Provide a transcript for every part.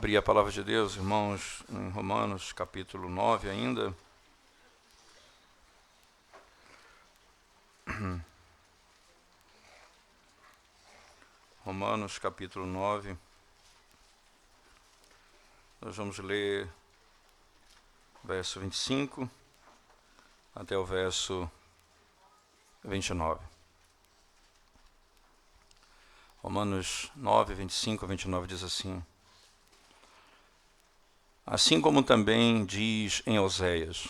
abrir a palavra de Deus, irmãos, em Romanos capítulo 9 ainda. Romanos capítulo 9. Nós vamos ler verso 25 até o verso 29. Romanos 9, 25 a 29 diz assim: Assim como também diz em Oséias: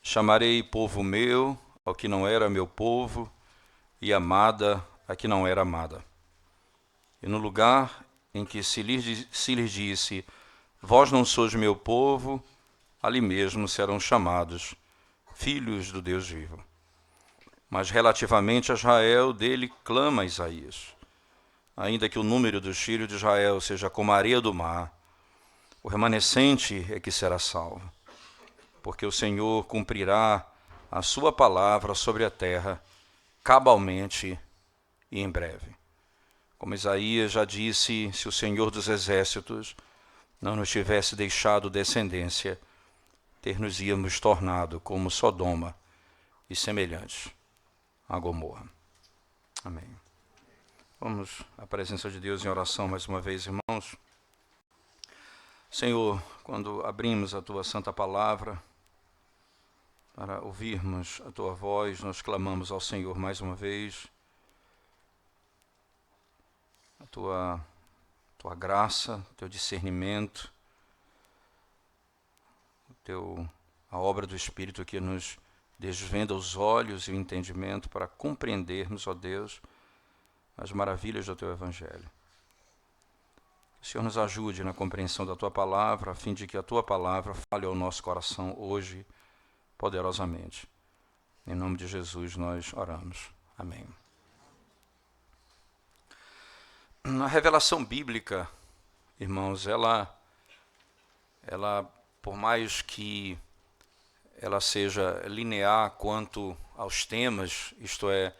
Chamarei povo meu ao que não era meu povo, e amada a que não era amada. E no lugar em que se lhes disse: Vós não sois meu povo, ali mesmo serão chamados filhos do Deus vivo. Mas relativamente a Israel, dele clama Isaías: Ainda que o número dos filhos de Israel seja como a areia do mar, o remanescente é que será salvo, porque o Senhor cumprirá a sua palavra sobre a terra, cabalmente e em breve. Como Isaías já disse, se o Senhor dos exércitos não nos tivesse deixado descendência, ter-nos-íamos tornado como Sodoma e semelhantes a Gomorra. Amém. Vamos à presença de Deus em oração mais uma vez, irmãos. Senhor, quando abrimos a Tua Santa Palavra para ouvirmos a Tua voz, nós clamamos ao Senhor mais uma vez a Tua graça, Teu discernimento, a obra do Espírito que nos desvenda os olhos e o entendimento para compreendermos, ó Deus, as maravilhas do Teu Evangelho. Que o Senhor nos ajude na compreensão da Tua Palavra, a fim de que a Tua Palavra fale ao nosso coração hoje, poderosamente. Em nome de Jesus nós oramos. Amém. A revelação bíblica, irmãos, ela por mais que ela seja linear quanto aos temas, isto é,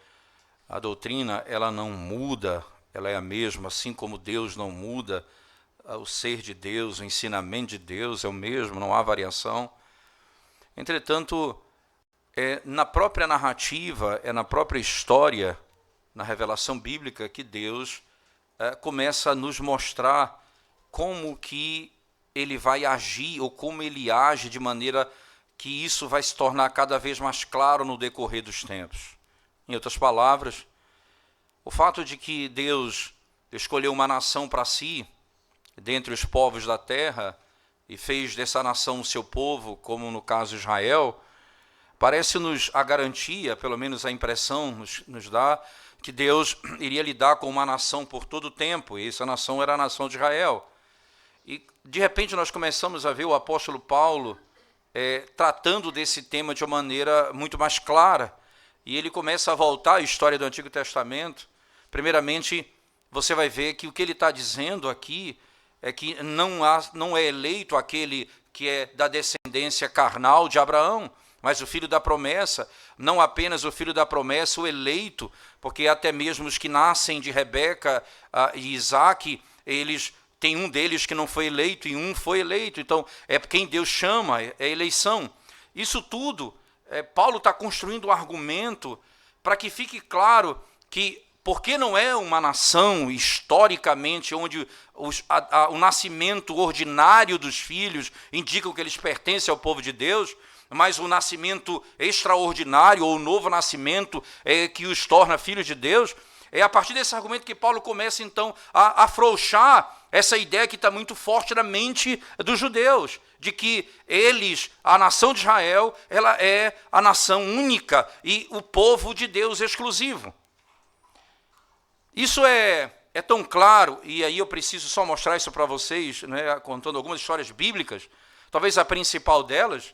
a doutrina, ela não muda, ela é a mesma, assim como Deus não muda, o ser de Deus, o ensinamento de Deus é o mesmo, não há variação. Entretanto, na própria narrativa, na própria história, na revelação bíblica, que Deus começa a nos mostrar como que Ele vai agir, ou como Ele age, de maneira que isso vai se tornar cada vez mais claro no decorrer dos tempos. Em outras palavras, o fato de que Deus escolheu uma nação para si, dentre os povos da terra, e fez dessa nação o seu povo, como no caso Israel, parece-nos a garantia, pelo menos a impressão nos dá, que Deus iria lidar com uma nação por todo o tempo, e essa nação era a nação de Israel. E, de repente, nós começamos a ver o apóstolo Paulo tratando desse tema de uma maneira muito mais clara, e ele começa a voltar à história do Antigo Testamento. Primeiramente, você vai ver que o que ele está dizendo aqui é que não é eleito aquele que é da descendência carnal de Abraão, mas o filho da promessa, não apenas o filho da promessa, o eleito, porque até mesmo os que nascem de Rebeca e Isaac, tem um deles que não foi eleito e um foi eleito. Então, é quem Deus chama, é eleição. Isso tudo, Paulo está construindo um argumento para que fique claro que, porque não é uma nação, historicamente, onde o nascimento ordinário dos filhos indica que eles pertencem ao povo de Deus, mas o nascimento extraordinário, ou o novo nascimento, que os torna filhos de Deus. É a partir desse argumento que Paulo começa, então, a afrouxar essa ideia que está muito forte na mente dos judeus, de que a nação de Israel, ela é a nação única e o povo de Deus exclusivo. Isso é tão claro, e aí eu preciso só mostrar isso para vocês, né, contando algumas histórias bíblicas. Talvez a principal delas,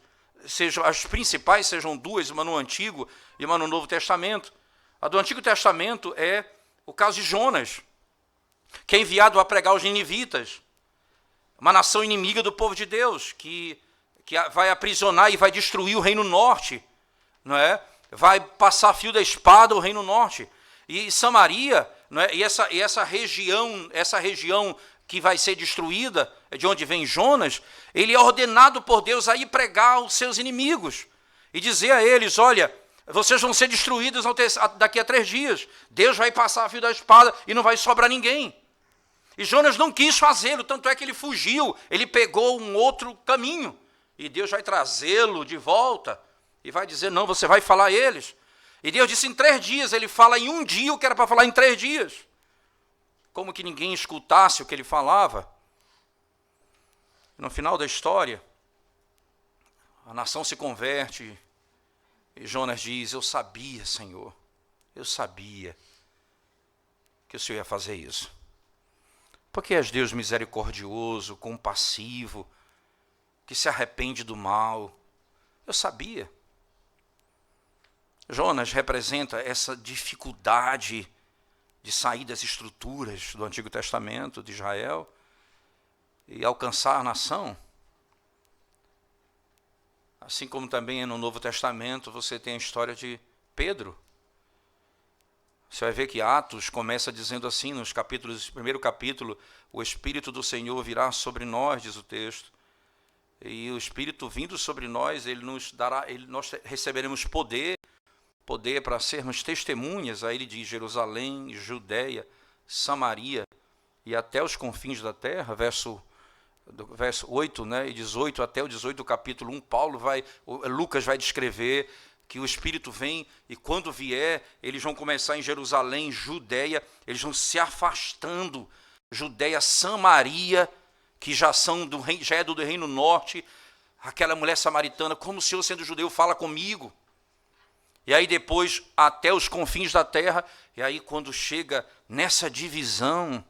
as principais sejam duas, uma no Antigo e uma no Novo Testamento. A do Antigo Testamento é o caso de Jonas, que é enviado a pregar aos ninivitas, uma nação inimiga do povo de Deus, que vai aprisionar e vai destruir o reino norte, não é? Vai passar fio da espada o reino norte. E Samaria, não é? E essa região que vai ser destruída, de onde vem Jonas, ele é ordenado por Deus a ir pregar aos seus inimigos e dizer a eles: olha, vocês vão ser destruídos daqui a 3 dias. Deus vai passar a fio da espada e não vai sobrar ninguém. E Jonas não quis fazê-lo, tanto é que ele fugiu, ele pegou um outro caminho. E Deus vai trazê-lo de volta e vai dizer: não, você vai falar a eles. E Deus disse: em 3 dias, ele fala em um dia o que era para falar em 3 dias. Como que ninguém escutasse o que ele falava. No final da história, a nação se converte e Jonas diz: eu sabia, Senhor, eu sabia que o Senhor ia fazer isso. Porque és Deus misericordioso, compassivo, que se arrepende do mal. Eu sabia. Jonas representa essa dificuldade de sair das estruturas do Antigo Testamento de Israel e alcançar a nação. Assim como também no Novo Testamento você tem a história de Pedro. Você vai ver que Atos começa dizendo assim, nos capítulos, primeiro capítulo: o Espírito do Senhor virá sobre nós, diz o texto. E o Espírito vindo sobre nós, ele nos dará, nós receberemos poder para sermos testemunhas. Aí ele diz: Jerusalém, Judeia, Samaria e até os confins da terra, verso 8, né, e 18, até o 18 do capítulo 1, Lucas vai descrever que o Espírito vem, e quando vier, eles vão começar em Jerusalém, Judeia, eles vão se afastando, Judeia, Samaria, que já é do Reino Norte. Aquela mulher samaritana: como o Senhor, sendo judeu, fala comigo? E aí depois, até os confins da terra. E aí quando chega nessa divisão,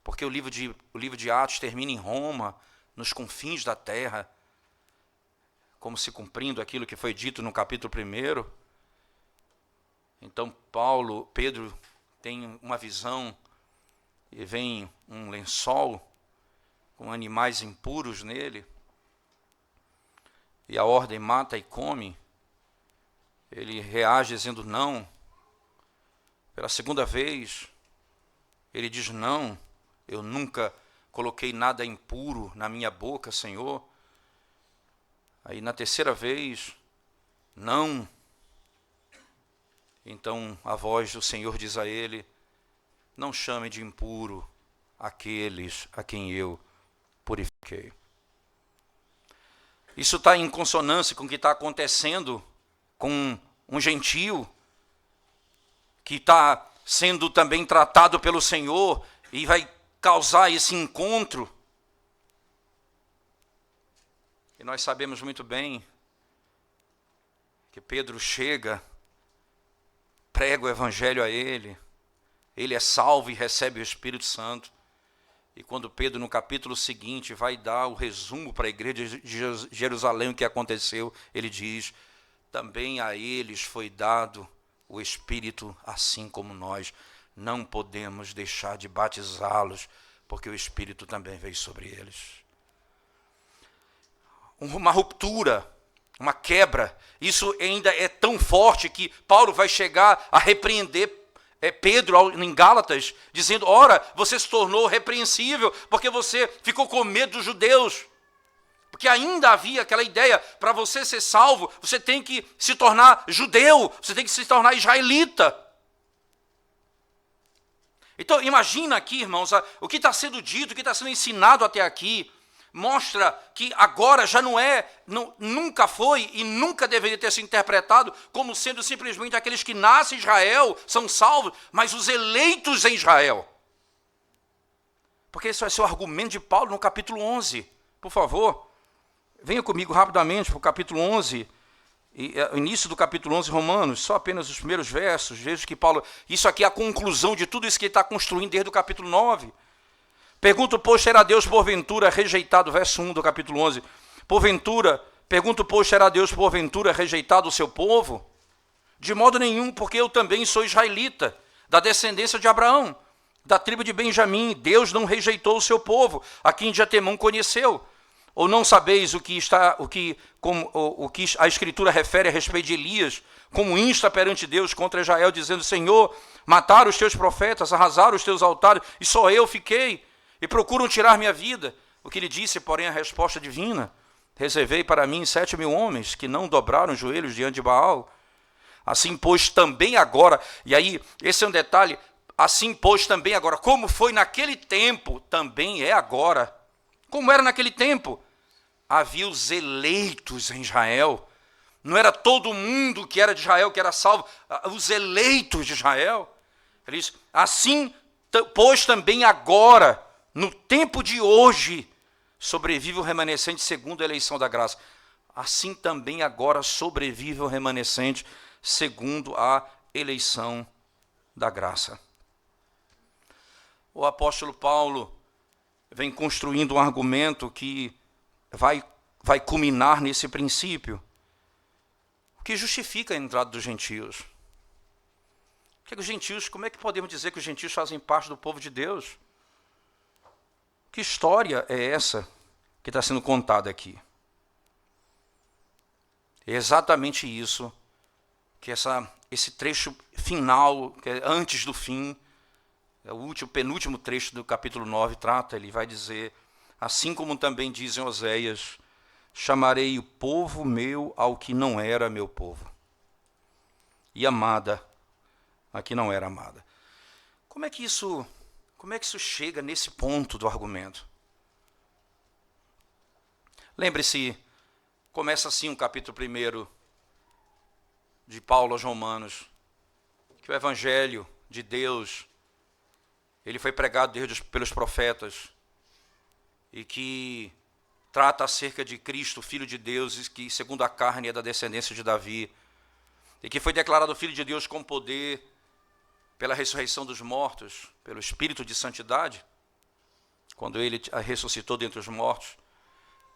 porque o livro de Atos termina em Roma, nos confins da terra, como se cumprindo aquilo que foi dito no capítulo 1. Então Pedro tem uma visão, e vem um lençol com animais impuros nele, e a ordem: mata e come. Ele reage dizendo não. Pela segunda vez, ele diz: não, eu nunca coloquei nada impuro na minha boca, Senhor. Aí na terceira vez: não. Então a voz do Senhor diz a ele: não chame de impuro aqueles a quem eu purifiquei. Isso está em consonância com o que está acontecendo com um gentio que está sendo também tratado pelo Senhor e vai causar esse encontro. E nós sabemos muito bem que Pedro chega, prega o Evangelho a ele é salvo e recebe o Espírito Santo. E quando Pedro, no capítulo seguinte, vai dar o resumo para a igreja de Jerusalém, o que aconteceu, ele diz: também a eles foi dado o Espírito, assim como nós. Não podemos deixar de batizá-los, porque o Espírito também veio sobre eles. Uma ruptura, uma quebra. Isso ainda é tão forte que Paulo vai chegar a repreender Pedro em Gálatas, dizendo: ora, você se tornou repreensível porque você ficou com medo dos judeus. Porque ainda havia aquela ideia: para você ser salvo, você tem que se tornar judeu, você tem que se tornar israelita. Então imagina aqui, irmãos, o que está sendo dito, o que está sendo ensinado até aqui, mostra que agora já nunca foi e nunca deveria ter sido interpretado como sendo simplesmente aqueles que nascem em Israel, são salvos, mas os eleitos em Israel. Porque esse vai ser o argumento de Paulo no capítulo 11. Por favor, venha comigo rapidamente para o capítulo 11, o início do capítulo 11, Romanos, só apenas os primeiros versos. Veja que Paulo, isso aqui é a conclusão de tudo isso que ele está construindo desde o capítulo 9. Pergunto, pois, terá Deus porventura rejeitado, verso 1 do capítulo 11, pergunto, pois, terá Deus porventura rejeitado o seu povo? De modo nenhum, porque eu também sou israelita, da descendência de Abraão, da tribo de Benjamim. Deus não rejeitou o seu povo, a quem de antemão conheceu. Ou não sabeis o que a Escritura refere a respeito de Elias, como insta perante Deus contra Israel, dizendo: Senhor, mataram os teus profetas, arrasaram os teus altares, e só eu fiquei. e procuram tirar minha vida. O que lhe disse, porém, a resposta divina: reservei para mim 7.000 homens que não dobraram os joelhos diante de Baal. Assim, pois, também agora, e aí, esse é um detalhe, assim, pois, também agora, como foi naquele tempo, também é agora. Como era naquele tempo? Havia os eleitos em Israel. Não era todo mundo que era de Israel que era salvo, os eleitos de Israel. Ele diz, assim, pois, também agora, no tempo de hoje, sobrevive o remanescente segundo a eleição da graça. Assim também agora sobrevive o remanescente segundo a eleição da graça. O apóstolo Paulo vem construindo um argumento que vai culminar nesse princípio, que justifica a entrada dos gentios. Que os gentios, como é que podemos dizer que os gentios fazem parte do povo de Deus? Que história é essa que está sendo contada aqui? É exatamente isso que esse trecho final, que é antes do fim, é o penúltimo trecho do capítulo 9 trata. Ele vai dizer, assim como também diz em Oséias, chamarei o povo meu ao que não era meu povo, e amada a que não era amada. Como é que isso chega nesse ponto do argumento? Lembre-se, começa assim o capítulo 1 de Paulo aos Romanos, que o evangelho de Deus, ele foi pregado pelos profetas, e que trata acerca de Cristo, Filho de Deus, que segundo a carne é da descendência de Davi, e que foi declarado Filho de Deus com poder pela ressurreição dos mortos, pelo Espírito de Santidade, quando ele ressuscitou dentre os mortos.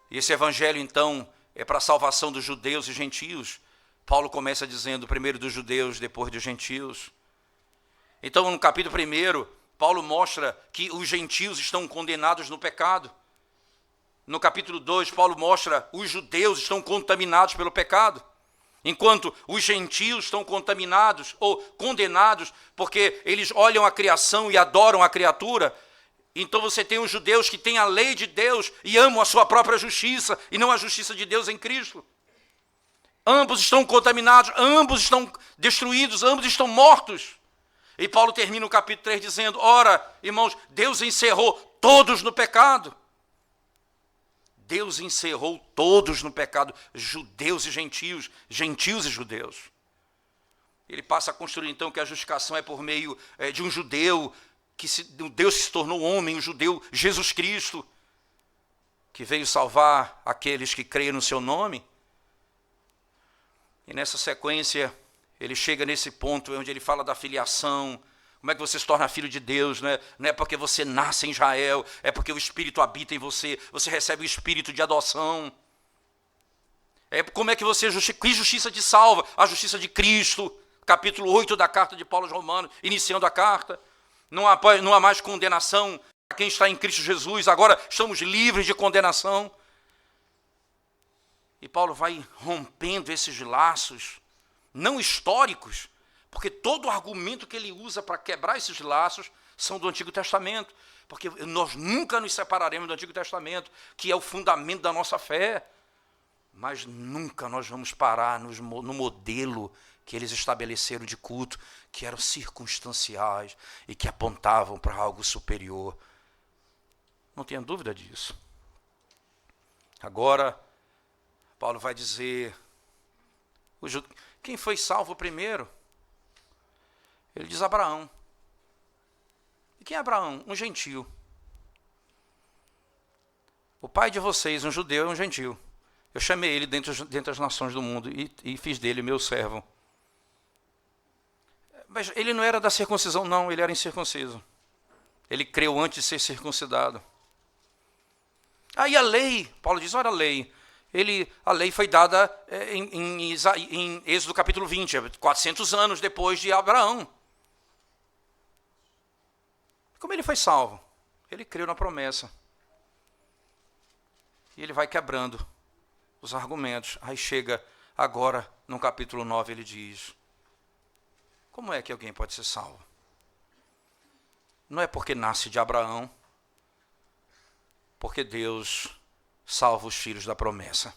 E esse evangelho, então, é para a salvação dos judeus e gentios. Paulo começa dizendo, primeiro dos judeus, depois dos gentios. Então, no capítulo 1, Paulo mostra que os gentios estão condenados no pecado. No capítulo 2, Paulo mostra que os judeus estão contaminados pelo pecado, enquanto os gentios estão contaminados ou condenados porque eles olham a criação e adoram a criatura. Então você tem os judeus que têm a lei de Deus e amam a sua própria justiça e não a justiça de Deus em Cristo. Ambos estão contaminados, ambos estão destruídos, ambos estão mortos. E Paulo termina o capítulo 3 dizendo, ora, irmãos, Deus encerrou todos no pecado. Deus encerrou todos no pecado, judeus e gentios, gentios e judeus. Ele passa a construir então que a justificação é por meio de um judeu, Deus se tornou homem, o judeu Jesus Cristo, que veio salvar aqueles que creem no seu nome. E nessa sequência, ele chega nesse ponto onde ele fala da filiação. Como é que você se torna filho de Deus? Não é porque você nasce em Israel, é porque o Espírito habita em você, você recebe o Espírito de adoção. Como é que você que justiça te salva? A justiça de Cristo, capítulo 8 da carta de Paulo aos Romanos, iniciando a carta. Não há mais condenação a quem está em Cristo Jesus, agora estamos livres de condenação. E Paulo vai rompendo esses laços, não históricos, porque todo o argumento que ele usa para quebrar esses laços são do Antigo Testamento, porque nós nunca nos separaremos do Antigo Testamento, que é o fundamento da nossa fé, mas nunca nós vamos parar no modelo que eles estabeleceram de culto, que eram circunstanciais e que apontavam para algo superior. Não tenha dúvida disso. Agora, Paulo vai dizer, quem foi salvo primeiro? Ele diz Abraão. E quem é Abraão? Um gentio. O pai de vocês, um judeu, é um gentio. Eu chamei ele dentre as nações do mundo e fiz dele meu servo. Mas ele não era da circuncisão, não, ele era incircunciso. Ele creu antes de ser circuncidado. Aí a lei, Paulo diz, olha a lei. A lei foi dada em Êxodo capítulo 20, 400 anos depois de Abraão. Como ele foi salvo? Ele creu na promessa. E ele vai quebrando os argumentos. Aí chega agora, no capítulo 9, ele diz, como é que alguém pode ser salvo? Não é porque nasce de Abraão, Porque Deus salva os filhos da promessa.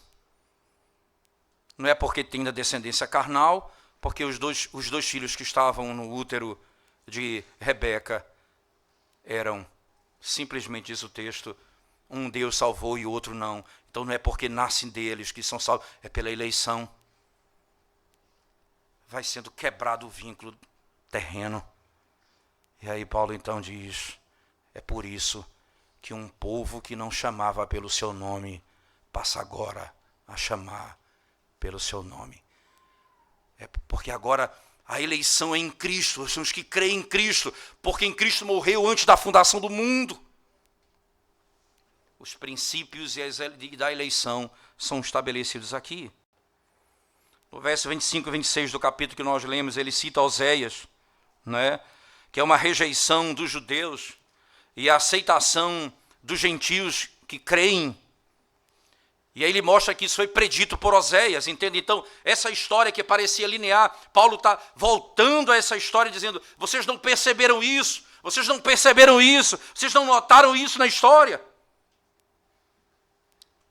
Não é porque tem da descendência carnal, porque os dois filhos que estavam no útero de Rebeca eram, simplesmente diz o texto, um Deus salvou e o outro não. Então não é porque nascem deles que são salvos, é pela eleição. Vai sendo quebrado o vínculo terreno. E aí Paulo então diz, é por isso que um povo que não chamava pelo seu nome, passa agora a chamar pelo seu nome. É porque agora a eleição é em Cristo, são os que creem em Cristo, porque em Cristo morreu antes da fundação do mundo. Os princípios da eleição são estabelecidos aqui. No verso 25 e 26 do capítulo que nós lemos, ele cita Oséias, né, que é uma rejeição dos judeus e a aceitação dos gentios que creem. E aí ele mostra que isso foi predito por Oséias, entende? Então, essa história que parecia linear, Paulo está voltando a essa história dizendo, vocês não perceberam isso, vocês não perceberam isso, vocês não notaram isso na história.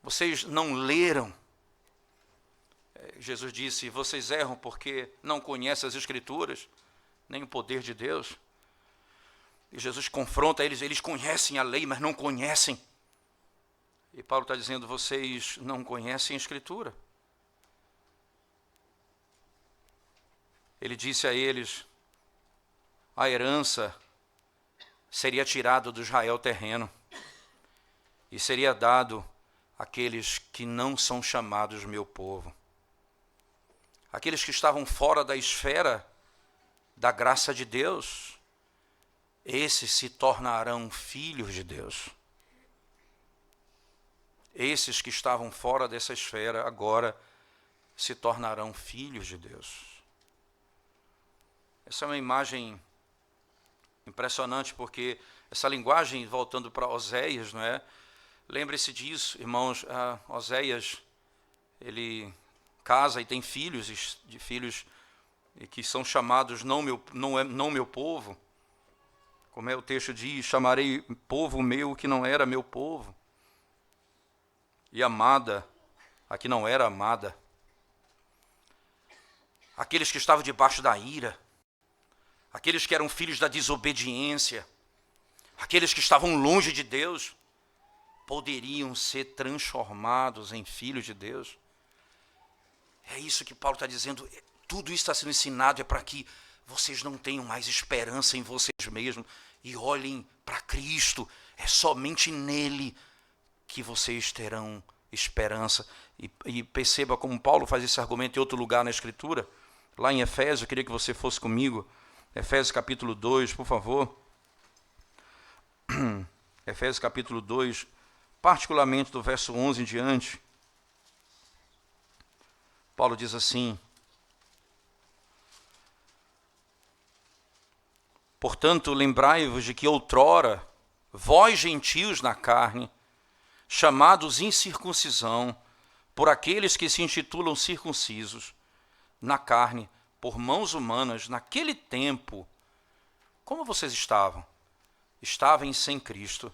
Vocês não leram. Jesus disse, vocês erram porque não conhecem as Escrituras, nem o poder de Deus. E Jesus confronta eles, eles conhecem a lei, mas não conhecem. E Paulo está dizendo, vocês não conhecem a Escritura. Ele disse a eles, a herança seria tirada do Israel terreno e seria dado àqueles que não são chamados meu povo. Aqueles que estavam fora da esfera da graça de Deus, esses se tornarão filhos de Deus. Esses que estavam fora dessa esfera agora se tornarão filhos de Deus. Essa é uma imagem impressionante, porque essa linguagem, voltando para Oséias, não é? Lembre-se disso, irmãos, Oséias, ele casa e tem filhos que são chamados não meu povo. Como é o texto diz, chamarei povo meu que não era meu povo. E amada, a que não era amada. Aqueles que estavam debaixo da ira. Aqueles que eram filhos da desobediência. Aqueles que estavam longe de Deus. Poderiam ser transformados em filhos de Deus. É isso que Paulo está dizendo. Tudo isso está sendo ensinado é para que vocês não tenham mais esperança em vocês mesmos e olhem para Cristo. É somente nele que vocês terão esperança. E perceba como Paulo faz esse argumento em outro lugar na Escritura. Lá em Efésios, eu queria que você fosse comigo. Efésios capítulo 2, por favor. Efésios capítulo 2, particularmente do verso 11 em diante. Paulo diz assim, portanto, lembrai-vos de que outrora, vós gentios na carne, chamados incircuncisão, por aqueles que se intitulam circuncisos, na carne, por mãos humanas, naquele tempo, como vocês estavam? Estavam sem Cristo,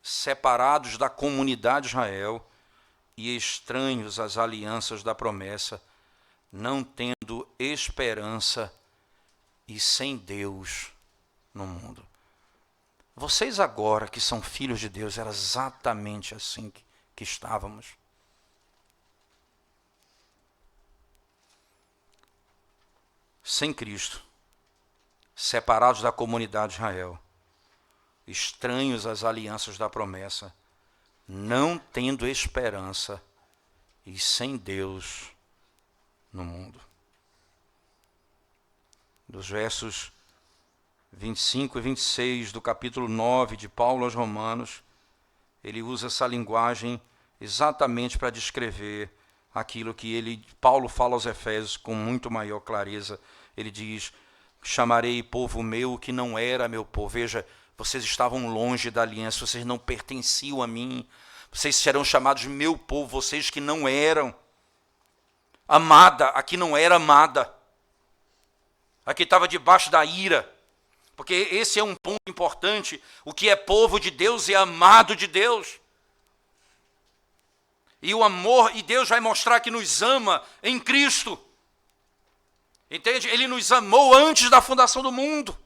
separados da comunidade de Israel e estranhos às alianças da promessa, não tendo esperança e sem Deus no mundo. Vocês agora que são filhos de Deus, era exatamente assim que estávamos. Sem Cristo, separados da comunidade de Israel, estranhos às alianças da promessa, não tendo esperança e sem Deus no mundo. Dos versos 25 e 26 do capítulo 9 de Paulo aos Romanos, ele usa essa linguagem exatamente para descrever aquilo que Paulo fala aos Efésios com muito maior clareza. Ele diz, chamarei povo meu que não era meu povo. Veja, vocês estavam longe da aliança, vocês não pertenciam a mim. Vocês serão chamados meu povo, vocês que não eram. Amada, a que não era amada. A que estava debaixo da ira. Porque esse é um ponto importante. O que é povo de Deus é amado de Deus. E o amor, e Deus vai mostrar que nos ama em Cristo. Entende? Ele nos amou antes da fundação do mundo.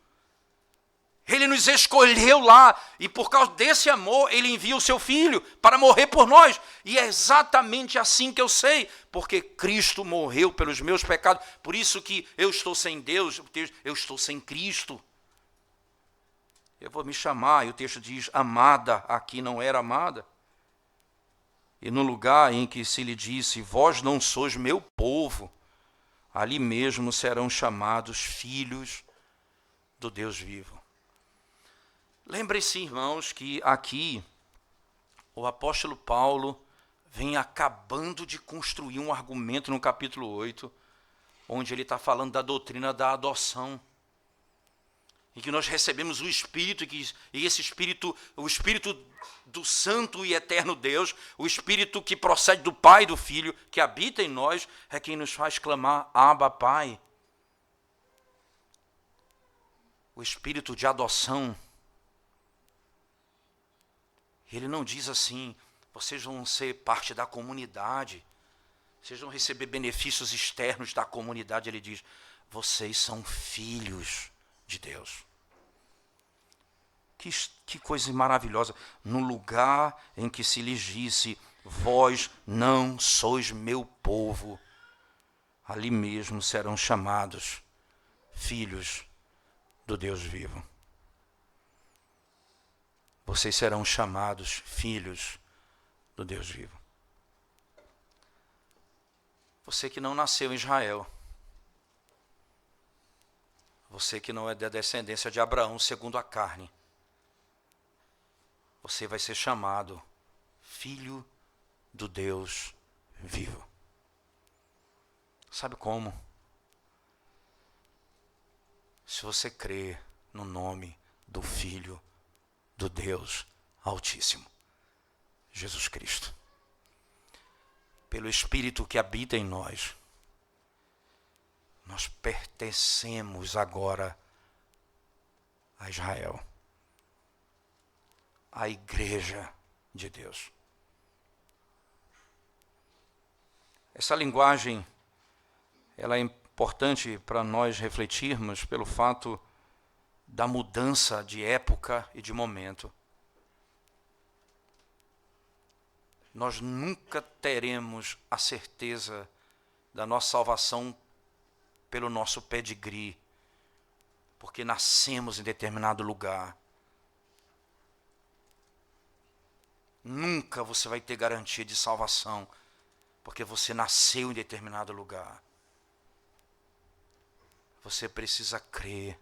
Ele nos escolheu lá, e por causa desse amor, ele envia o seu Filho para morrer por nós. E é exatamente assim que eu sei, porque Cristo morreu pelos meus pecados. Por isso que eu estou sem Deus, eu estou sem Cristo. Eu vou me chamar, e o texto diz, amada, aqui não era amada. E no lugar em que se lhe disse, vós não sois meu povo, ali mesmo serão chamados filhos do Deus vivo. Lembre-se, irmãos, que aqui o apóstolo Paulo vem acabando de construir um argumento no capítulo 8, onde ele está falando da doutrina da adoção. E que nós recebemos o Espírito, e esse Espírito, o Espírito do Santo e Eterno Deus, o Espírito que procede do Pai e do Filho, que habita em nós, é quem nos faz clamar, Abba, Pai. O Espírito de adoção. Ele não diz assim, vocês vão ser parte da comunidade, vocês vão receber benefícios externos da comunidade. Ele diz, vocês são filhos de Deus. Que coisa maravilhosa. No lugar em que se lhes disse, vós não sois meu povo, ali mesmo serão chamados filhos do Deus vivo. Vocês serão chamados filhos do Deus vivo. Você que não nasceu em Israel, você que não é da descendência de Abraão segundo a carne, você vai ser chamado filho do Deus vivo. Sabe como? Se você crer no nome do Filho do Deus Altíssimo, Jesus Cristo. Pelo Espírito que habita em nós, nós pertencemos agora a Israel, a Igreja de Deus. Essa linguagem, ela é importante para nós refletirmos pelo fato da mudança de época e de momento. Nós nunca teremos a certeza da nossa salvação pelo nosso pedigree, porque nascemos em determinado lugar. Nunca você vai ter garantia de salvação, porque você nasceu em determinado lugar. Você precisa crer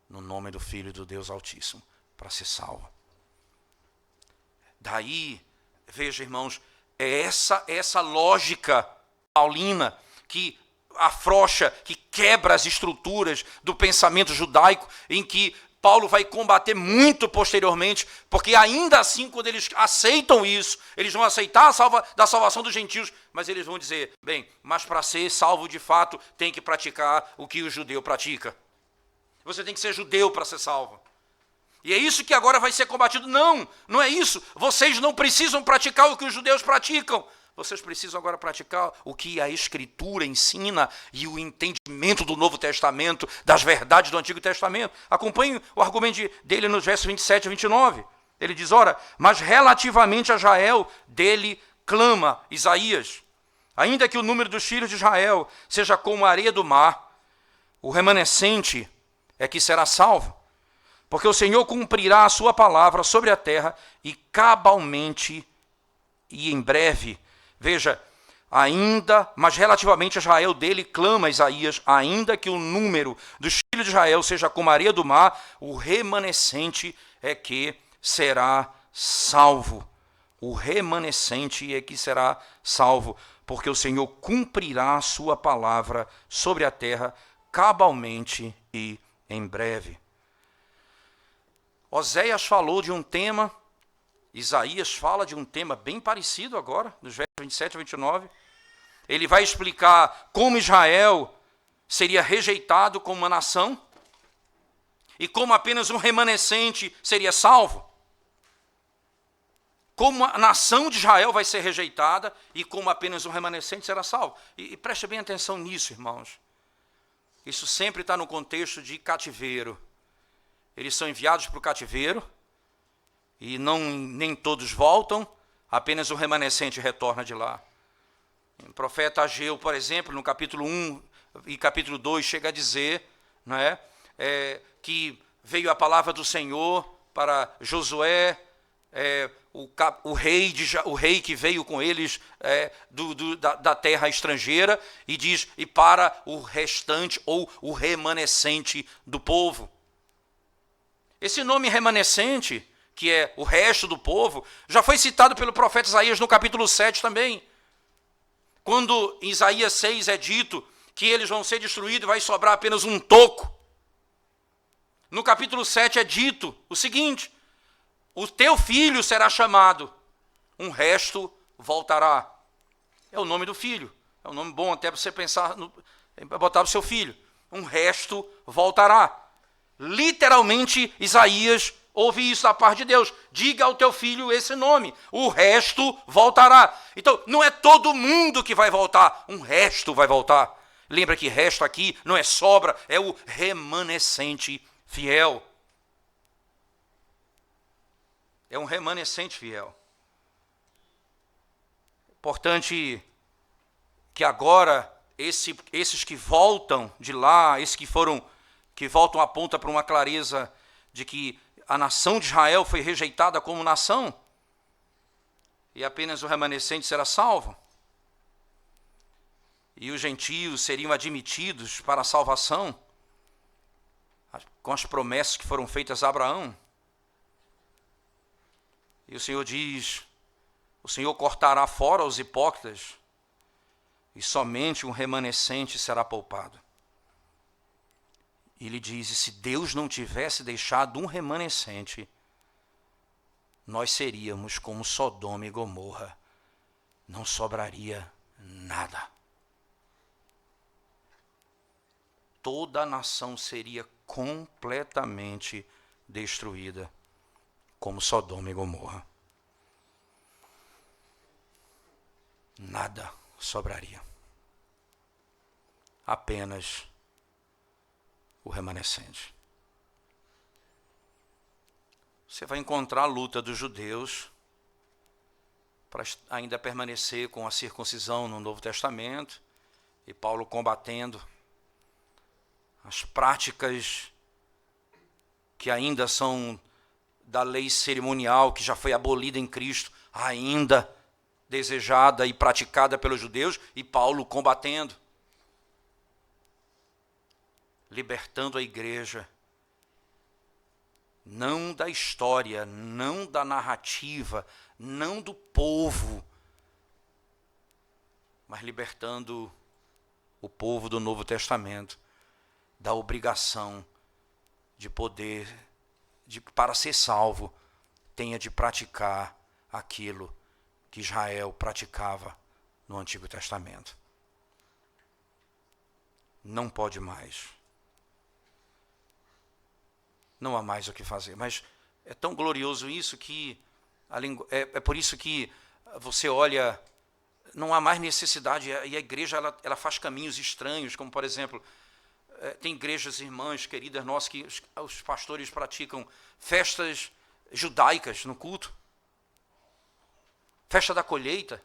no nome do Filho do Deus Altíssimo para ser salvo. Daí, veja, irmãos, é essa lógica paulina que afrouxa, que quebra as estruturas do pensamento judaico, em que Paulo vai combater muito posteriormente, porque ainda assim, quando eles aceitam isso, eles vão aceitar da salvação dos gentios, mas eles vão dizer, bem, mas para ser salvo de fato, tem que praticar o que o judeu pratica. Você tem que ser judeu para ser salvo. E é isso que agora vai ser combatido. Não, não é isso. Vocês não precisam praticar o que os judeus praticam. Vocês precisam agora praticar o que a Escritura ensina e o entendimento do Novo Testamento, das verdades do Antigo Testamento. Acompanhe o argumento dele nos versos 27 e 29. Ele diz, ora, mas relativamente a Israel, dele clama Isaías. Ainda que o número dos filhos de Israel seja como a areia do mar, o remanescente é que será salvo, porque o Senhor cumprirá a sua palavra sobre a terra e cabalmente e em breve. Veja, ainda, mas relativamente a Israel dele clama Isaías, ainda que o número dos filhos de Israel seja como a areia do mar, o remanescente é que será salvo. O remanescente é que será salvo, porque o Senhor cumprirá a sua palavra sobre a terra cabalmente e em breve. Oséias falou de um tema, Isaías fala de um tema bem parecido agora, nos versos 27 e 29. Ele vai explicar como Israel seria rejeitado como uma nação e como apenas um remanescente seria salvo. como a nação de Israel vai ser rejeitada e como apenas um remanescente será salvo. E preste bem atenção nisso, irmãos. Isso sempre está no contexto de cativeiro. Eles são enviados para o cativeiro e nem todos voltam, apenas o remanescente retorna de lá. O profeta Ageu, por exemplo, no capítulo 1 e capítulo 2, chega a dizer, não é, que veio a palavra do Senhor para Josué, o rei que veio com eles da terra estrangeira, e diz, e para o restante ou o remanescente do povo. Esse nome remanescente, que é o resto do povo, já foi citado pelo profeta Isaías no capítulo 7 também. Quando em Isaías 6 é dito que eles vão ser destruídos e vai sobrar apenas um toco. No capítulo 7 é dito o seguinte: o teu filho será chamado, um resto voltará. É o nome do filho. É um nome bom até para você pensar, botar para o seu filho. Um resto voltará. Literalmente, Isaías ouve isso da parte de Deus. Diga ao teu filho esse nome. O resto voltará. Então, não é todo mundo que vai voltar. Um resto vai voltar. Lembra que resto aqui não é sobra, é o remanescente fiel. É um remanescente fiel. Importante que agora esses que voltam de lá, esses que voltam aponta para uma clareza de que a nação de Israel foi rejeitada como nação e apenas o remanescente será salvo. E os gentios seriam admitidos para a salvação com as promessas que foram feitas a Abraão. E o Senhor diz, o Senhor cortará fora os hipócritas e somente um remanescente será poupado. E ele diz, e se Deus não tivesse deixado um remanescente, nós seríamos como Sodoma e Gomorra, não sobraria nada. Toda a nação seria completamente destruída, como Sodoma e Gomorra. Nada sobraria. Apenas o remanescente. Você vai encontrar a luta dos judeus para ainda permanecer com a circuncisão no Novo Testamento, e Paulo combatendo as práticas que ainda são da lei cerimonial, que já foi abolida em Cristo, ainda desejada e praticada pelos judeus, e Paulo combatendo, libertando a igreja, não da história, não da narrativa, não do povo, mas libertando o povo do Novo Testamento da obrigação de poder, para ser salvo, tenha de praticar aquilo que Israel praticava no Antigo Testamento. Não pode mais. Não há mais o que fazer. Mas é tão glorioso isso que é por isso que você olha, não há mais necessidade, e a igreja ela faz caminhos estranhos, como por exemplo, tem igrejas irmãs queridas nossas que os pastores praticam festas judaicas no culto, festa da colheita.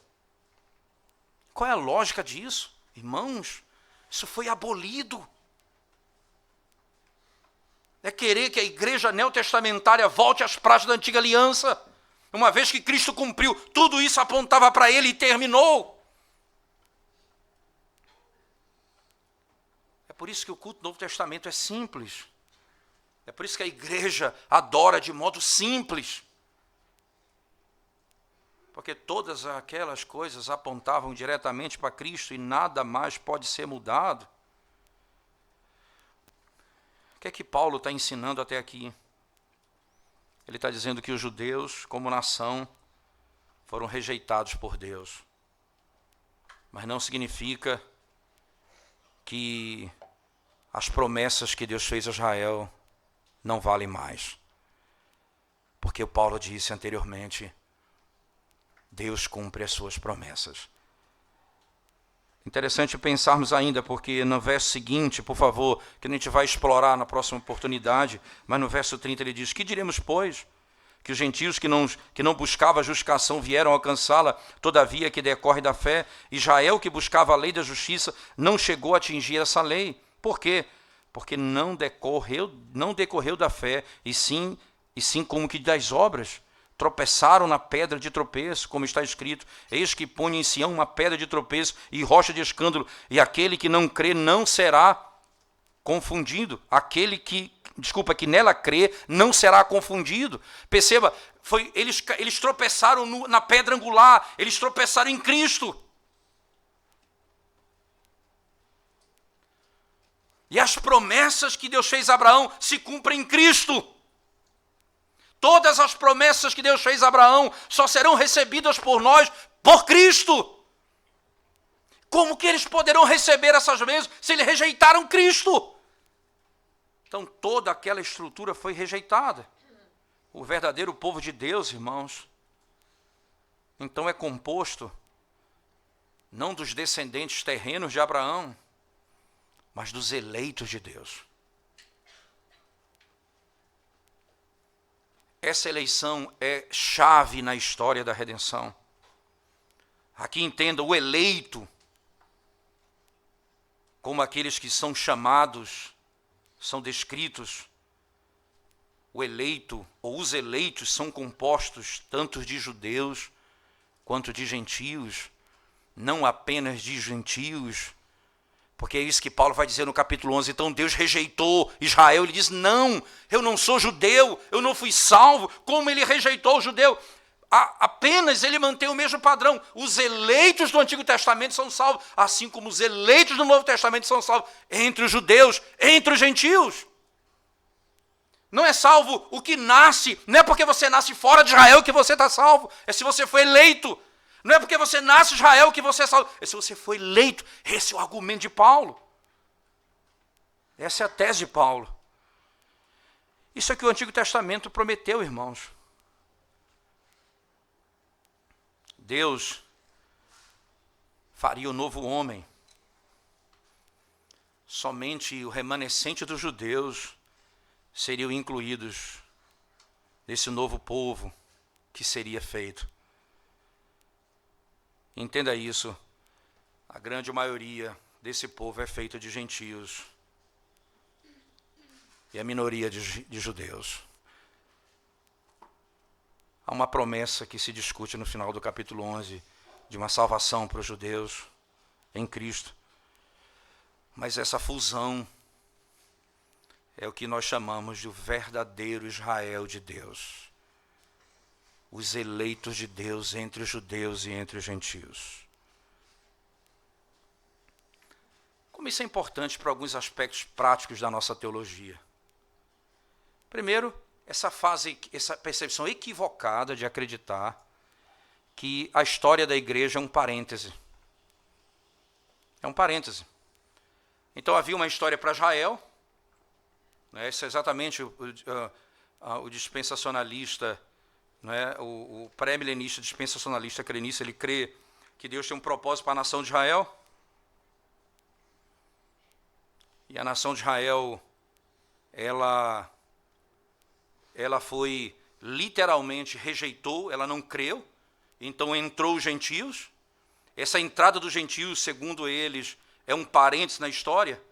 Qual é a lógica disso? Irmãos, isso foi abolido. É querer que a igreja neotestamentária volte às práticas da antiga aliança, uma vez que Cristo cumpriu, tudo isso apontava para ele e terminou. É por isso que o culto do Novo Testamento é simples. É por isso que a igreja adora de modo simples. Porque todas aquelas coisas apontavam diretamente para Cristo e nada mais pode ser mudado. O que é que Paulo está ensinando até aqui? Ele está dizendo que os judeus, como nação, foram rejeitados por Deus. Mas não significa que as promessas que Deus fez a Israel não valem mais. Porque o Paulo disse anteriormente, Deus cumpre as suas promessas. Interessante pensarmos ainda, porque no verso seguinte, por favor, que a gente vai explorar na próxima oportunidade, mas no verso 30 ele diz: que diremos, pois? Que os gentios que não buscavam a justificação vieram alcançá-la, todavia que decorre da fé. Israel, que buscava a lei da justiça, não chegou a atingir essa lei. Por quê? Porque não decorreu da fé, e sim como que das obras. Tropeçaram na pedra de tropeço, como está escrito: eis que põe em Sião uma pedra de tropeço e rocha de escândalo, e aquele que não crê não será confundido. Aquele que nela crê não será confundido. Perceba, eles tropeçaram na pedra angular, eles tropeçaram em Cristo. E as promessas que Deus fez a Abraão se cumprem em Cristo. Todas as promessas que Deus fez a Abraão só serão recebidas por nós por Cristo. Como que eles poderão receber essas bênçãos se eles rejeitaram Cristo? Então toda aquela estrutura foi rejeitada. O verdadeiro povo de Deus, irmãos, então é composto não dos descendentes terrenos de Abraão, mas dos eleitos de Deus. Essa eleição é chave na história da redenção. Aqui entenda o eleito como aqueles que são chamados, são descritos. O eleito, ou os eleitos, são compostos tanto de judeus quanto de gentios, não apenas de gentios, porque é isso que Paulo vai dizer no capítulo 11. Então Deus rejeitou Israel. Ele diz: não, eu não sou judeu, eu não fui salvo. Como ele rejeitou o judeu? Apenas ele mantém o mesmo padrão. Os eleitos do Antigo Testamento são salvos, assim como os eleitos do Novo Testamento são salvos, entre os judeus, entre os gentios. Não é salvo o que nasce, não é porque você nasce fora de Israel que você está salvo, é se você foi eleito. Não é porque você nasce em Israel que você é salvo, é se você foi eleito. Esse é o argumento de Paulo. Essa é a tese de Paulo. Isso é que o Antigo Testamento prometeu, irmãos. Deus faria o novo homem. Somente o remanescente dos judeus seriam incluídos nesse novo povo que seria feito. Entenda isso, a grande maioria desse povo é feita de gentios e a minoria de judeus. Há uma promessa que se discute no final do capítulo 11 de uma salvação para os judeus em Cristo, mas essa fusão é o que nós chamamos de o verdadeiro Israel de Deus. Os eleitos de Deus entre os judeus e entre os gentios. Como isso é importante para alguns aspectos práticos da nossa teologia. Primeiro, essa percepção equivocada de acreditar que a história da igreja é um parêntese. É um parêntese. Então havia uma história para Israel, né? Isso é exatamente o dispensacionalista, né? O pré-milenista dispensacionalista crê nisso. Ele crê que Deus tem um propósito para a nação de Israel. E a nação de Israel, ela foi literalmente rejeitou, ela não creu. Então entrou os gentios. Essa entrada dos gentios, segundo eles, é um parênteses na história.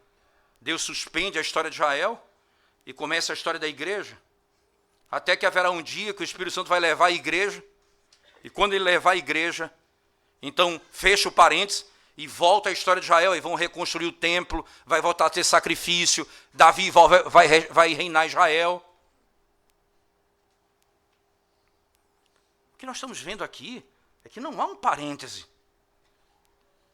Deus suspende a história de Israel e começa a história da igreja. Até que haverá um dia que o Espírito Santo vai levar a igreja, e quando ele levar a igreja, então fecha o parênteses e volta a história de Israel, e vão reconstruir o templo, vai voltar a ter sacrifício, Davi vai reinar Israel. O que nós estamos vendo aqui é que não há um parêntese.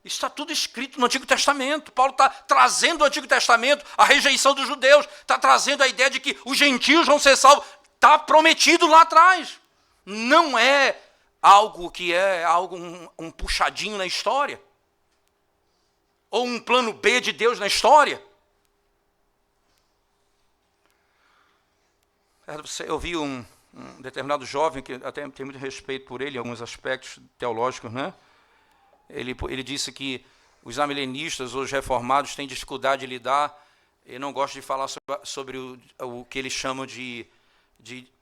Está tudo escrito no Antigo Testamento. Paulo está trazendo do Antigo Testamento a rejeição dos judeus, está trazendo a ideia de que os gentios vão ser salvos. Está prometido lá atrás. Não é algo que é um puxadinho na história. Ou um plano B de Deus na história. Eu vi um um determinado jovem, que até tem muito respeito por ele, em alguns aspectos teológicos, né? Ele disse que os amilenistas ou os reformados têm dificuldade de lidar, e não gosta de falar sobre o que eles chamam de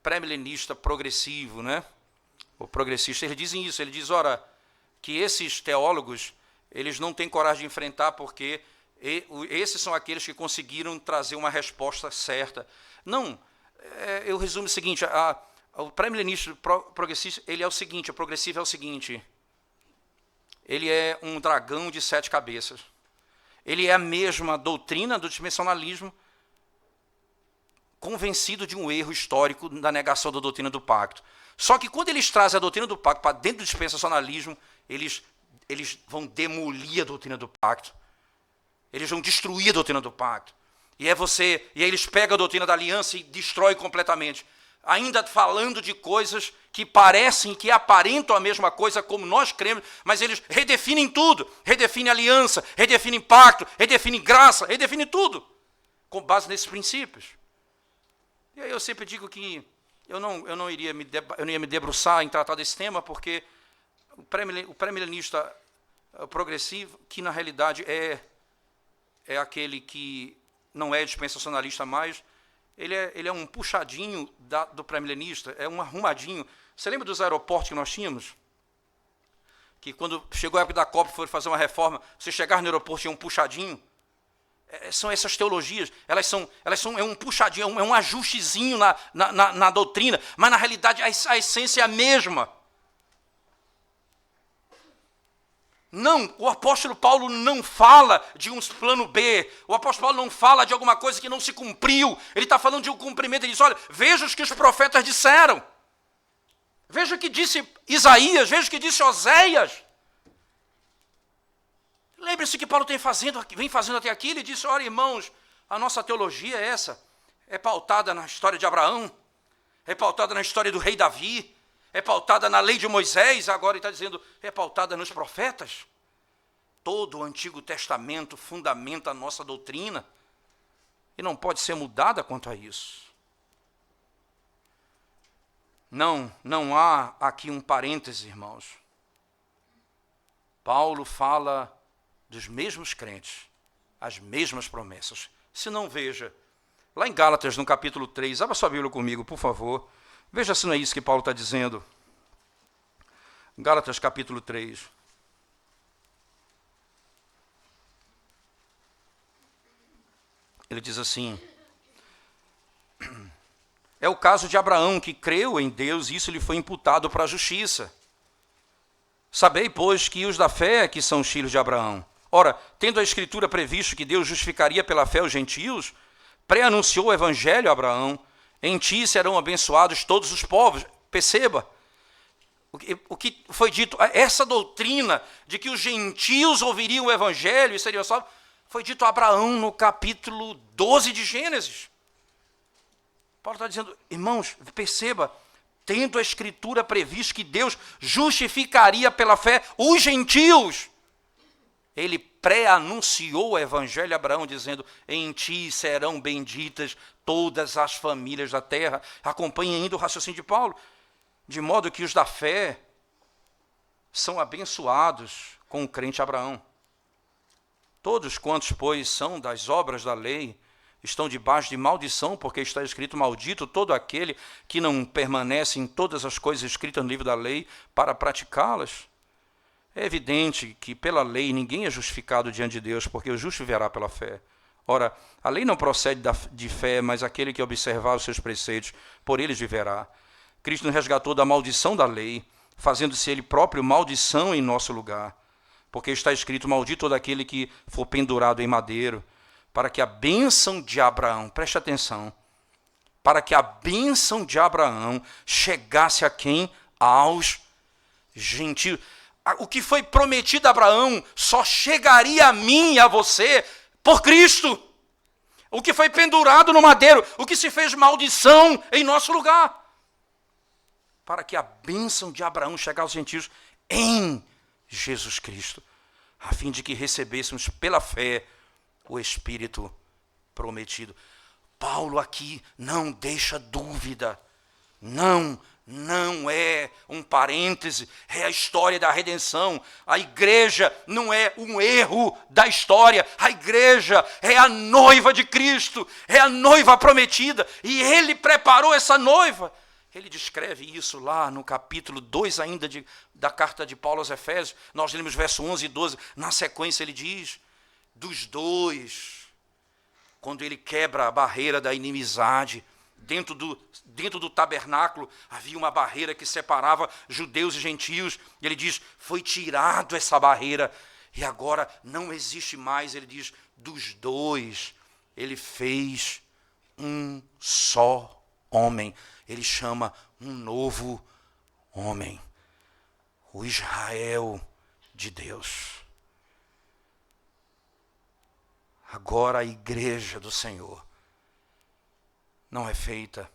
pré-milenista progressivo, né? O progressista. Eles dizem isso, ele diz, ora, que esses teólogos, eles não têm coragem de enfrentar porque esses são aqueles que conseguiram trazer uma resposta certa. Não, eu resumo o seguinte, o pré-milenista progressista, ele é o seguinte, o progressivo é o seguinte, ele é um dragão de 7 cabeças. Ele é a mesma doutrina do dimensionalismo, convencido de um erro histórico da negação da doutrina do pacto. Só que quando eles trazem a doutrina do pacto para dentro do dispensacionalismo, eles vão demolir a doutrina do pacto. Eles vão destruir a doutrina do pacto. E aí eles pegam a doutrina da aliança e destroem completamente. Ainda falando de coisas que parecem, que aparentam a mesma coisa como nós cremos, mas eles redefinem tudo. Redefinem aliança, redefinem pacto, redefinem graça, redefinem tudo. Com base nesses princípios. E aí eu sempre digo que eu não ia me debruçar em tratar desse tema, porque o pré-milenista progressivo, que na realidade é aquele que não é dispensacionalista mais, ele é um puxadinho do pré-milenista, é um arrumadinho. Você lembra dos aeroportos que nós tínhamos? Que quando chegou a época da Copa, foi fazer uma reforma, você chegar no aeroporto tinha um puxadinho. São essas teologias, elas são um puxadinho, é um ajustezinho na doutrina, mas na realidade a essência é a mesma. Não, o apóstolo Paulo não fala de um plano B, o apóstolo Paulo não fala de alguma coisa que não se cumpriu, ele está falando de um cumprimento, ele diz, olha, veja o que os profetas disseram, veja o que disse Isaías, veja o que disse Oséias. Lembre-se que Paulo vem fazendo até aqui, ele disse, olha irmãos, a nossa teologia é essa, é pautada na história de Abraão, é pautada na história do rei Davi, é pautada na lei de Moisés, agora ele está dizendo, é pautada nos profetas. Todo o Antigo Testamento fundamenta a nossa doutrina e não pode ser mudada quanto a isso. Não há aqui um parêntese, irmãos. Paulo fala dos mesmos crentes, as mesmas promessas. Se não, veja, lá em Gálatas, no capítulo 3, abra sua Bíblia comigo, por favor. Veja se não é isso que Paulo está dizendo. Gálatas, capítulo 3. Ele diz assim, é o caso de Abraão, que creu em Deus e isso lhe foi imputado para a justiça. Sabei, pois, que os da fé que são os filhos de Abraão. Ora, tendo a Escritura previsto que Deus justificaria pela fé os gentios, pré-anunciou o Evangelho a Abraão, em ti serão abençoados todos os povos. Perceba, o que foi dito, essa doutrina de que os gentios ouviriam o Evangelho e seriam salvos, foi dito a Abraão no capítulo 12 de Gênesis. Paulo está dizendo, irmãos, perceba, tendo a Escritura previsto que Deus justificaria pela fé os gentios, ele pré-anunciou o Evangelho a Abraão, dizendo, em ti serão benditas todas as famílias da terra. Acompanhe ainda o raciocínio de Paulo, de modo que os da fé são abençoados com o crente Abraão. Todos quantos, pois, são das obras da lei, estão debaixo de maldição, porque está escrito, maldito todo aquele que não permanece em todas as coisas escritas no livro da lei para praticá-las. É evidente que pela lei ninguém é justificado diante de Deus, porque o justo viverá pela fé. Ora, a lei não procede de fé, mas aquele que observar os seus preceitos, por eles viverá. Cristo nos resgatou da maldição da lei, fazendo-se ele próprio maldição em nosso lugar. Porque está escrito, maldito todo aquele que for pendurado em madeiro, para que a bênção de Abraão, preste atenção, para que a bênção de Abraão chegasse a quem? Aos gentios. O que foi prometido a Abraão só chegaria a mim e a você por Cristo. O que foi pendurado no madeiro, o que se fez maldição em nosso lugar. Para que a bênção de Abraão chegasse aos gentios em Jesus Cristo, a fim de que recebêssemos pela fé o Espírito prometido. Paulo aqui não deixa dúvida Não é um parêntese, é a história da redenção. A igreja não é um erro da história, a igreja é a noiva de Cristo, é a noiva prometida, e ele preparou essa noiva. Ele descreve isso lá no capítulo 2 ainda da carta de Paulo aos Efésios. Nós lemos verso 11 e 12, na sequência ele diz, dos dois, quando ele quebra a barreira da inimizade. Dentro do tabernáculo havia uma barreira que separava judeus e gentios. E ele diz, foi tirado essa barreira. E agora não existe mais. Ele diz, dos dois, ele fez um só homem. Ele chama um novo homem. O Israel de Deus. Agora a igreja do Senhor não é feita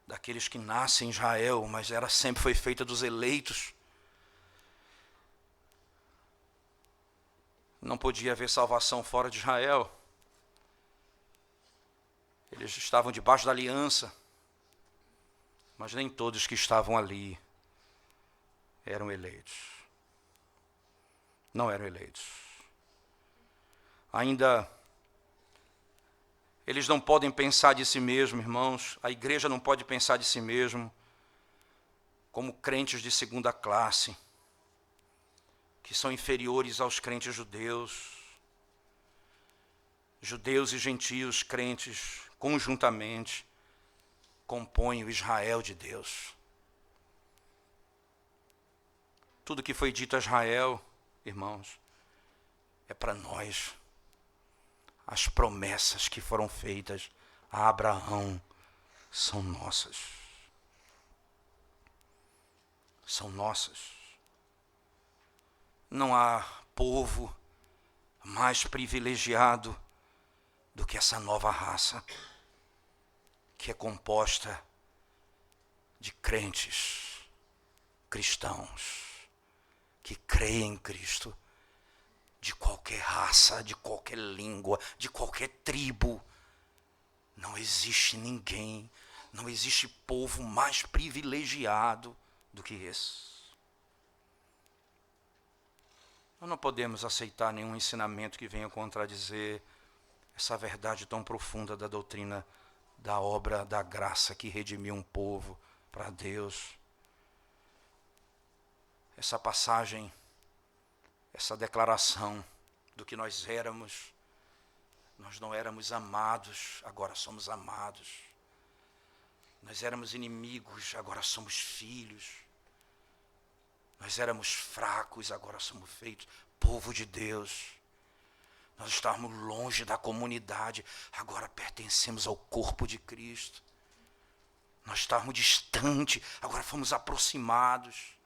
daqueles que nascem em Israel, mas ela sempre foi feita dos eleitos. Não podia haver salvação fora de Israel. Eles estavam debaixo da aliança, mas nem todos que estavam ali eram eleitos. Não eram eleitos. Ainda eles não podem pensar de si mesmo, irmãos. A igreja não pode pensar de si mesmo como crentes de segunda classe, que são inferiores aos crentes judeus. Judeus e gentios crentes conjuntamente compõem o Israel de Deus. Tudo que foi dito a Israel, irmãos, é para nós. As promessas que foram feitas a Abraão são nossas. São nossas. Não há povo mais privilegiado do que essa nova raça, que é composta de crentes, cristãos, que creem em Cristo, de qualquer raça, de qualquer língua, de qualquer tribo. Não existe ninguém, não existe povo mais privilegiado do que esse. Nós não podemos aceitar nenhum ensinamento que venha contradizer essa verdade tão profunda da doutrina da obra da graça que redimiu um povo para Deus. Essa passagem, essa declaração do que nós éramos, nós não éramos amados, agora somos amados. Nós éramos inimigos, agora somos filhos. Nós éramos fracos, agora somos feitos povo de Deus. Nós estávamos longe da comunidade, agora pertencemos ao corpo de Cristo. Nós estávamos distantes, agora fomos aproximados.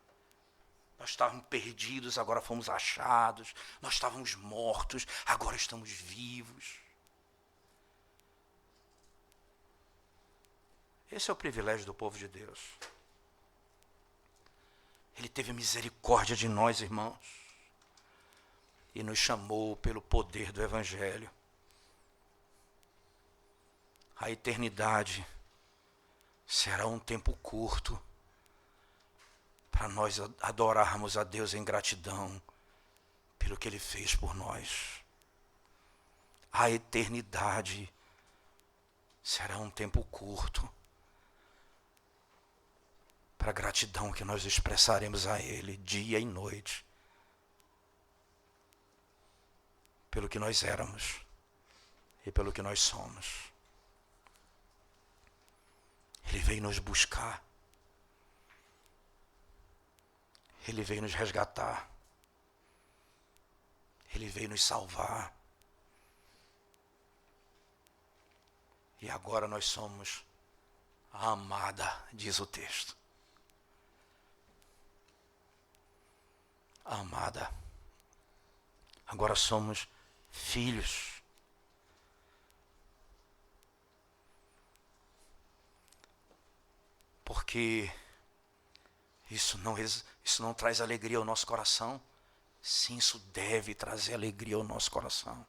Nós estávamos perdidos, agora fomos achados. Nós estávamos mortos, agora estamos vivos. Esse é o privilégio do povo de Deus. Ele teve misericórdia de nós, irmãos, e nos chamou pelo poder do Evangelho. A eternidade será um tempo curto para nós adorarmos a Deus em gratidão pelo que Ele fez por nós. A eternidade será um tempo curto para a gratidão que nós expressaremos a Ele dia e noite pelo que nós éramos e pelo que nós somos. Ele veio nos buscar. Ele veio nos resgatar. Ele veio nos salvar. E agora nós somos a amada, diz o texto. A amada. Agora somos filhos. Porque isso não traz alegria ao nosso coração. Sim, isso deve trazer alegria ao nosso coração.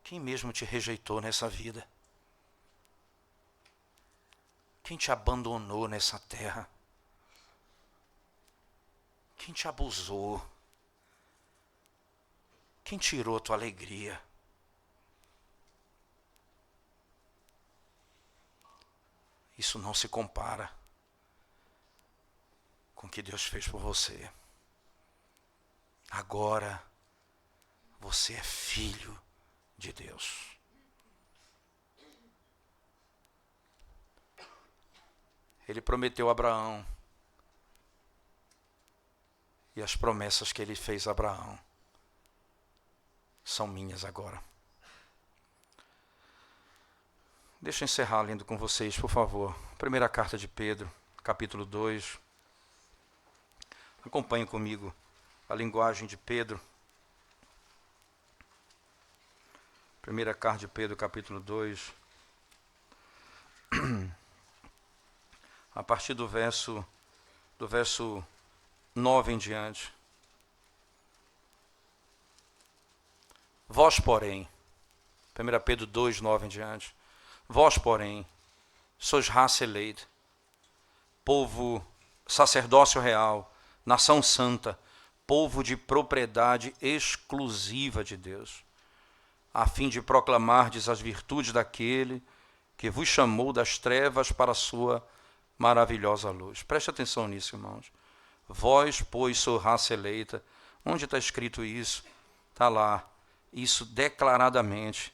Quem mesmo te rejeitou nessa vida? Quem te abandonou nessa terra? Quem te abusou? Quem tirou a tua alegria? Isso não se compara com o que Deus fez por você. Agora, você é filho de Deus. Ele prometeu a Abraão. E as promessas que ele fez a Abraão são minhas agora. Deixa eu encerrar lendo com vocês, por favor. Primeira carta de Pedro, capítulo 2. Acompanhe comigo a linguagem de Pedro. Primeira carta de Pedro, capítulo 2. A partir do verso 9 em diante. Vós, porém, 1 Pedro 2, 9 em diante. Vós, porém, sois raça eleita, povo, sacerdócio real, nação santa, povo de propriedade exclusiva de Deus, a fim de proclamardes as virtudes daquele que vos chamou das trevas para a sua maravilhosa luz. Preste atenção nisso, irmãos. Vós, pois, sois raça eleita. Onde está escrito isso? Está lá. Isso declaradamente.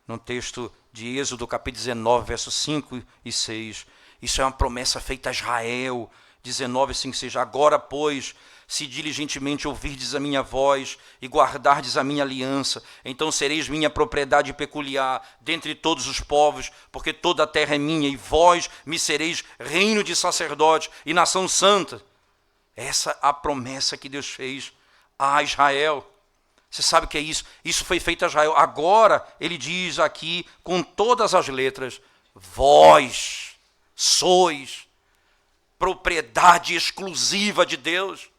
No texto de Êxodo, capítulo 19, versos 5 e 6. Isso é uma promessa feita a Israel. 19, 5 e 6. Agora, pois, se diligentemente ouvirdes a minha voz e guardardes a minha aliança, então sereis minha propriedade peculiar dentre todos os povos, porque toda a terra é minha, e vós me sereis reino de sacerdotes e nação santa. Essa é a promessa que Deus fez a Israel. Você sabe o que é isso? Isso foi feito a Israel. Agora, ele diz aqui, com todas as letras, vós sois propriedade exclusiva de Deus.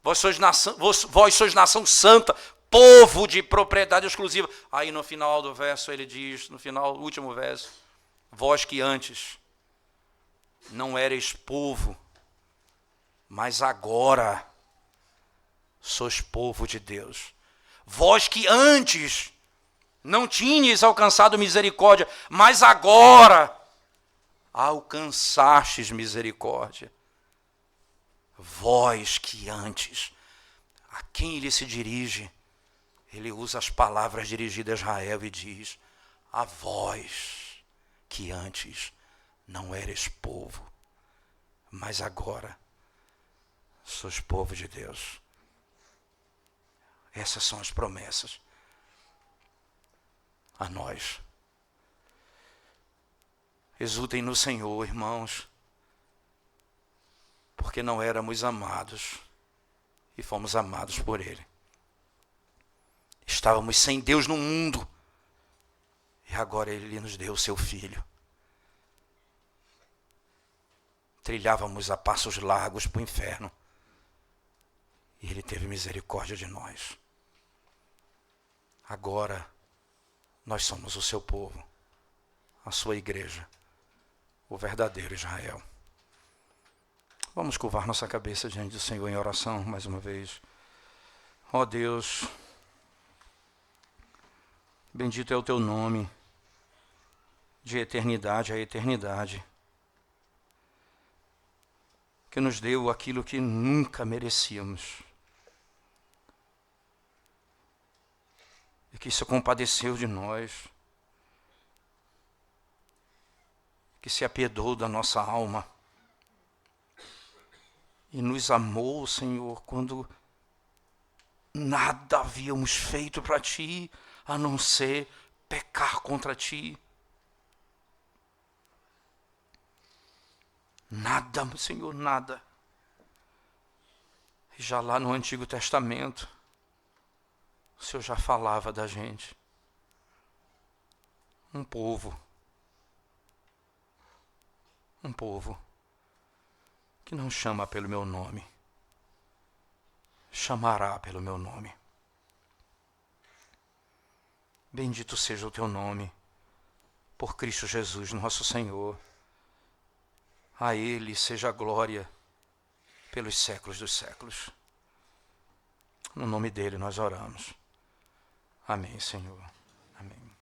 Vós sois nação santa, povo de propriedade exclusiva. Aí no final do verso ele diz, no final, último verso, vós que antes não erais povo, mas agora sois povo de Deus. Vós que antes não tinhas alcançado misericórdia, mas agora alcançastes misericórdia. Vós que antes, a quem ele se dirige? Ele usa as palavras dirigidas a Israel e diz, a vós que antes não eres povo, mas agora sois povo de Deus. Essas são as promessas a nós. Exultem no Senhor, irmãos, porque não éramos amados e fomos amados por Ele. Estávamos sem Deus no mundo e agora Ele nos deu o seu Filho. Trilhávamos a passos largos para o inferno e Ele teve misericórdia de nós. Agora nós somos o seu povo, a sua igreja, o verdadeiro Israel. Vamos curvar nossa cabeça diante do Senhor em oração mais uma vez. Ó Deus, bendito é o teu nome, de eternidade a eternidade, que nos deu aquilo que nunca merecíamos, e que se compadeceu de nós, que se apiedou da nossa alma, e nos amou, Senhor, quando nada havíamos feito para Ti, a não ser pecar contra Ti. Nada, Senhor, nada. E já lá no Antigo Testamento, o Senhor já falava da gente. Um povo que não chama pelo meu nome, chamará pelo meu nome. Bendito seja o teu nome, por Cristo Jesus, nosso Senhor. A Ele seja a glória pelos séculos dos séculos. No nome dele nós oramos. Amém, Senhor.